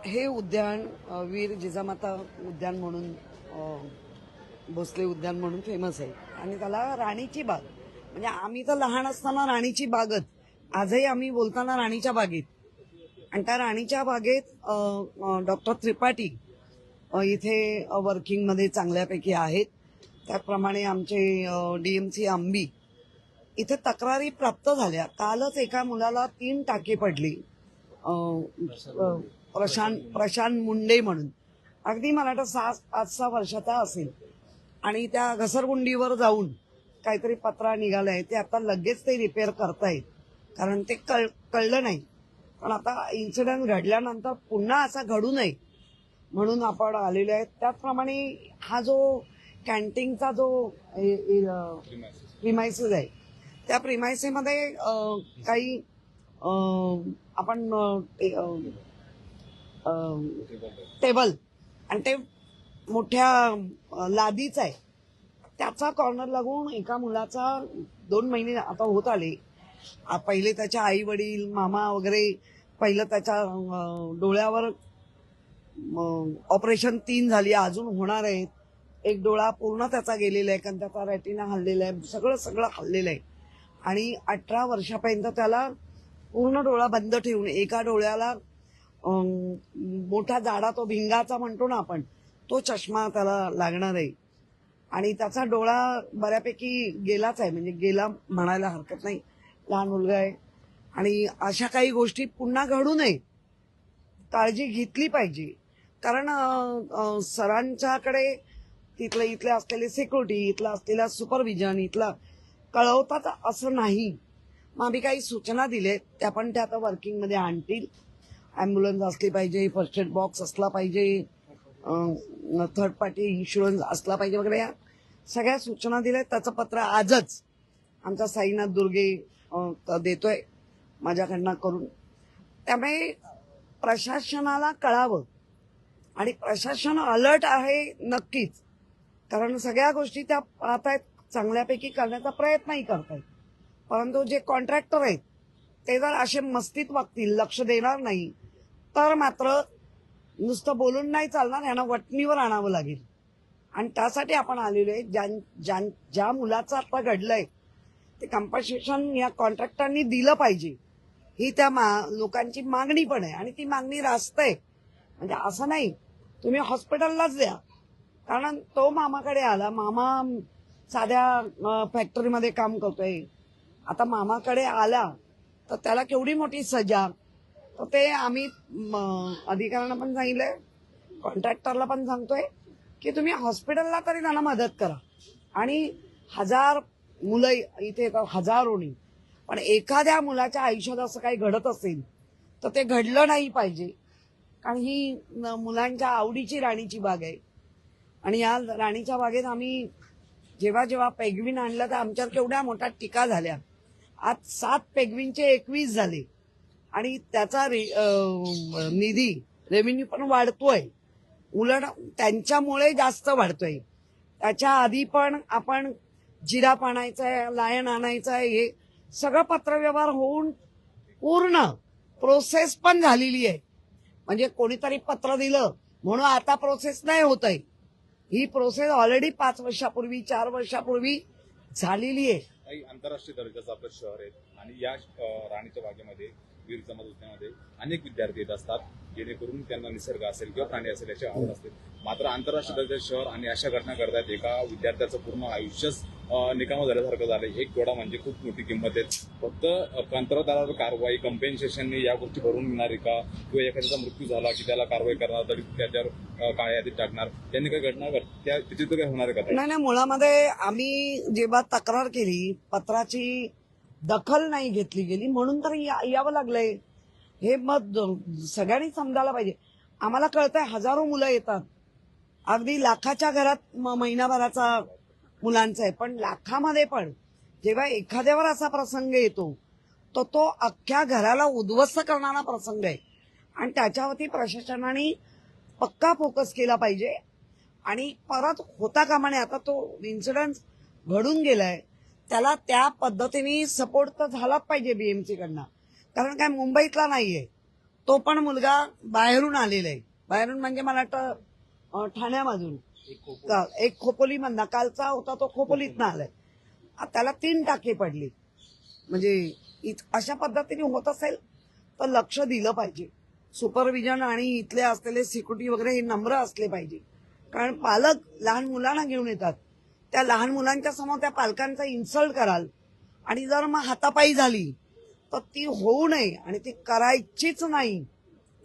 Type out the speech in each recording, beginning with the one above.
हे उद्यान वीर जिजामाता उद्यान म्हणून भोसले उद्यान म्हणून फेमस आहे आणि त्याला राणीची बाग म्हणजे आम्ही तर लहान असताना राणीची बागच आजही आम्ही बोलताना राणीच्या बागेत आणि त्या राणीच्या बागेत डॉक्टर त्रिपाठी इथे वर्किंगमध्ये चांगल्यापैकी आहेत. त्याप्रमाणे आमचे डीएमसी आंबी इथे तक्रारी प्राप्त झाल्या. कालच एका मुलाला 3 टाके पडली. प्रशांत मुंडे म्हणून अगदी मला वाटतं 5-6 वर्षाचा असेल आणि त्या घसरगुंडीवर जाऊन काहीतरी पत्रा निघालाय ते आता लगेच ते रिपेअर करतायत कारण ते कळलं नाही. पण आता इन्सिडेंट घडल्यानंतर पुन्हा असा घडू नये म्हणून आपण आलेले आहेत. त्याचप्रमाणे हा जो कॅन्टीनचा जो प्रिमायसेस आहे त्या प्रिमायसेमध्ये काही आपण टेबल आणि ते मोठ्या लादीच आहे त्याचा कॉर्नर लागून एका मुलाचा 2 महिने आता होत आले. पहिले त्याच्या आई वडील मामा वगैरे पहिलं त्याच्या डोळ्यावर ऑपरेशन 3 झाली अजून होणार आहेत. एक डोळा पूर्ण त्याचा गेलेला आहे कारण त्याचा रेटिना हल्लेला आहे. सगळं हल्लेलं आहे आणि 18 वर्षापर्यंत त्याला पूर्ण डोळा बंद ठेवून एका डोळ्याला मोठा जाडा तो भिंगाचा म्हणतो ना आपण तो चष्मा त्याला लागणार आहे आणि त्याचा डोळा बऱ्यापैकी गेलाच आहे म्हणजे गेला म्हणायला हरकत नाही. लहान मुलगा आहे आणि अशा काही गोष्टी पुन्हा घडू नये काळजी घेतली पाहिजे कारण सरांच्याकडे इथले असलेले सिक्युरिटी इथला असलेला सुपरविजन इथला कळवतात असं नाही. मग आम्ही काही सूचना दिलेत त्या पण त्या आता वर्किंगमध्ये आणतील. ॲम्ब्युलन्स असली पाहिजे, फर्स्ट एड बॉक्स असला पाहिजे, थर्ड पार्टी इन्शुरन्स असला पाहिजे वगैरे या सगळ्या सूचना दिल्यात. त्याचं पत्र आजच आमचा साईनाथ दुर्गे देतोय माझ्याकडनं करून. त्यामुळे प्रशासनाला कळावं आणि प्रशासन अलर्ट आहे नक्कीच कारण सगळ्या गोष्टी त्या पाहतायत चांगल्यापैकी करण्याचा प्रयत्नही करतायत. परंतु जे कॉन्ट्रॅक्टर आहेत ते जर असे मस्तीत वागतील लक्ष देणार नाही तर मात्र नुसतं बोलून नाही चालणार. यांना वटणीवर आणावं लागेल आणि त्यासाठी आपण आलेलो आहे. ज्या मुलाचं आता घडलंय ते कम्पन्सेशन या कॉन्ट्रॅक्टरनी दिलं पाहिजे ही त्या लोकांची मागणी पण आहे आणि ती मागणी रास्तय. म्हणजे असं नाही तुम्ही हॉस्पिटललाच द्या कारण तो मामाकडे आला. मामा साध्या फॅक्टरीमध्ये काम करतोय. आता मामाकडे आला तर त्याला केवढी मोठी सजा. तर ते आम्ही अधिकाऱ्यांना पण सांगितलंय कॉन्ट्रॅक्टरला पण सांगतोय की तुम्ही हॉस्पिटलला तरी त्यांना मदत करा आणि 1000 मुलं इथे येतात हजारोनी पण एखाद्या मुलाच्या आयुष्यात असं काही घडत असेल तर ते घडलं नाही पाहिजे कारण ही मुलांच्या आवडीची राणीची बाग आहे आणि या राणीच्या बागेत आम्ही जेव्हा पेगवीन आणलं तर आमच्यावर केवढ्या मोठ्या टीका झाल्या. आज 7 पेगवीनचे 21 झाले आणि त्याचा निधी रेव्हेन्यू पण वाढतोय. उलट त्यांच्यामुळे जास्त वाढतोय. त्याच्या आधी पण आपण जिराफ आणायचंय लायन आणायचंय हे सगळं पत्रव्यवहार होऊन पूर्ण प्रोसेस पण झालेली आहे. म्हणजे कोणीतरी पत्र दिलं म्हणून आता प्रोसेस नाही होत आहे. ही प्रोसेस ऑलरेडी 5 वर्षापूर्वी 4 वर्षापूर्वी झालेली आहे. काही आंतरराष्ट्रीय दर्जाचं आपलं शहर आहे आणि या राणीच्या बागेमध्ये वीर जिजामाता उद्यानामध्ये अनेक विद्यार्थी येत असतात जेणेकरून त्यांना निसर्ग असेल किंवा प्राणी असेल याची आवड असते. मात्र आंतरराष्ट्रीय दर्जाचं शहर आणि अशा घटना घडतात एका विद्यार्थ्याचं पूर्ण आयुष्यच निकामी झाल्यासारखं झालं. एक डोळा म्हणजे खूप मोठी किंमत आहे. फक्त कंत्राटदारावर कारवाई कम्पेन्सेशनने या गोष्टी भरून मिळणार का किंवा एखाद्याचा मृत्यू झाला की त्याला कारवाई करणार तरी त्याच्यावर काय यादीत टाकणार त्यांनी काही घटना त्याची तर काही होणार का? नाही मुळामध्ये आम्ही जेव्हा तक्रार केली पत्राची दखल नाही घेतली गेली म्हणून तर यावं लागलंय. हे मत सगळ्यांनी समजायला पाहिजे. आम्हाला कळतंय हजारो मुलं येतात अगदी लाखाच्या घरात महिनाभराचा मुलांचं आहे पण लाखामध्ये पण जेव्हा एखाद्यावर असा प्रसंग येतो तर तो अख्ख्या घराला उद्ध्वस्त करणारा प्रसंग आहे आणि त्याच्यावरती प्रशासनाने पक्का फोकस केला पाहिजे आणि परत होता कामा नये. आता तो इन्सिडेंट घडून गेलाय त्याला त्या पद्धतीने सपोर्ट तर झालाच पाहिजे बीएमसी कडनं कारण काय मुंबईतला नाहीये तो पण मुलगा बाहेरून आलेला आहे. बाहेरून म्हणजे मला वाटतं ठाण्यामधून एक खोपोलीमधनं, कालचा होता तो खोपोलीतनं आलाय. त्याला 3 टाके पडले. म्हणजे अशा पद्धतीने होत असेल तर लक्ष दिलं पाहिजे. सुपरविजन आणि इथले असलेले सिक्युरिटी वगैरे हे नम्र असले पाहिजे. कारण पालक लहान मुलांना घेऊन येतात. त्या लहान मुलांच्या समोर त्या पालकांचा इन्सल्ट कराल आणि जर मग हातापायी झाली तर ती होऊ नये आणि ती करायचीच नाही,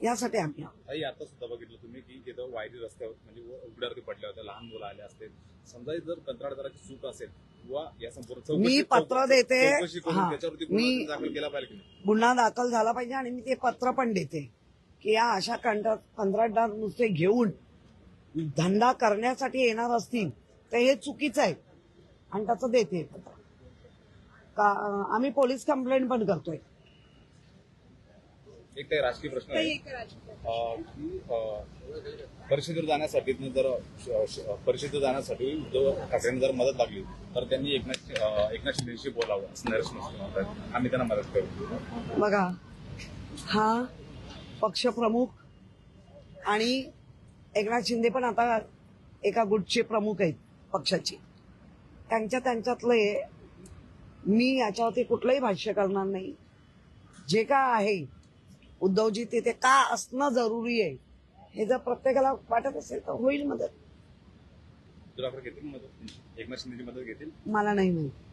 यासाठी आम्ही आहोत. ताई, आता सुद्धा बघितलं तुम्ही की तिथं वायरी रस्त्यावर म्हणजे उघड्यावरती पडल्या होत्या, लहान मुलं आले असते. समजा जर कंत्राटदाराची चूक असेल किंवा या संपूर्ण मी पत्र देते. चौकशी करून त्याच्यावरती गुन्हा दाखल केला पाहिजे की नाही? गुन्हा दाखल झाला पाहिजे आणि मी ते पत्र पण देते की या अशा कंत्राटदार नुसते घेऊन धंदा करण्यासाठी येणार असतील तर हे चुकीचं आहे आणि त्याचं देते पत्र. आम्ही पोलीस कंप्लेंट पण करतोय. एक काही राजकीय प्रश्न आहे की परिषदेवर जाण्यासाठी परिषदेवर जाण्यासाठी उद्धव ठाकरेंना जर मदत लागली तर त्यांनी एकनाथ शिंदेशी बोलावं असं नरेश मिस्त्री म्हणतात. आम्ही त्यांना मदत करू. बघा, हा पक्षप्रमुख आणि एकनाथ शिंदे पण आता एका गुटचे प्रमुख आहेत पक्षाचे. त्यांच्यातले मी याच्यावरती कुठलंही भाष्य करणार नाही. जे काय आहे उद्धवजी तिथे का असणं जरुरी आहे हे जर प्रत्येकाला वाटत असेल तर होईल मदत. तुला घेतील मदत, एकनाथ शिंदेची मदत घेतील? मला नाही माहिती.